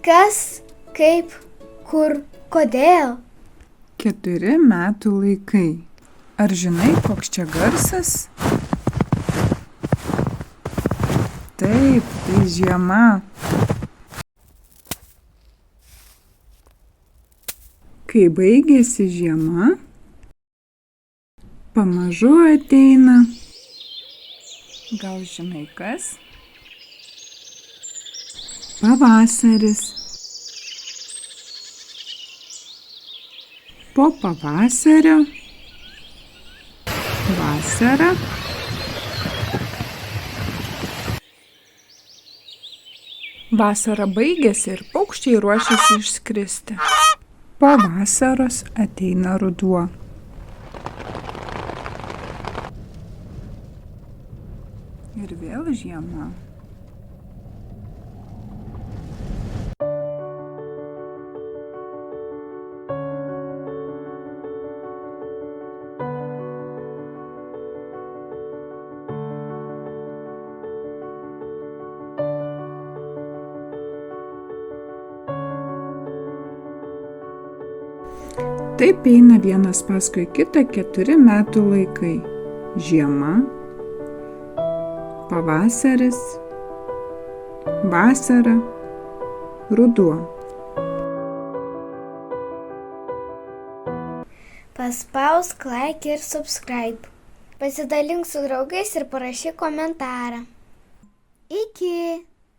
Kas, kaip, kur, kodėl? 4 metų laikai. Ar žinai, koks čia garsas? Taip, tai žiema. Kai baigėsi žiema, pamažu ateina. Gal žinai kas? Pavasaris. Po pavasario vasara. Vasara baigėsi ir paukščiai ruošiasi išskristi. Po vasaros ateina ruduo. Ir vėl žiema. Taip eina vienas paskui kitą 4 metų laikai. Žiema, pavasaris, vasara, ruduo. Paspausk like ir subscribe. Pasidalink su draugais ir parašyk komentarą. Iki!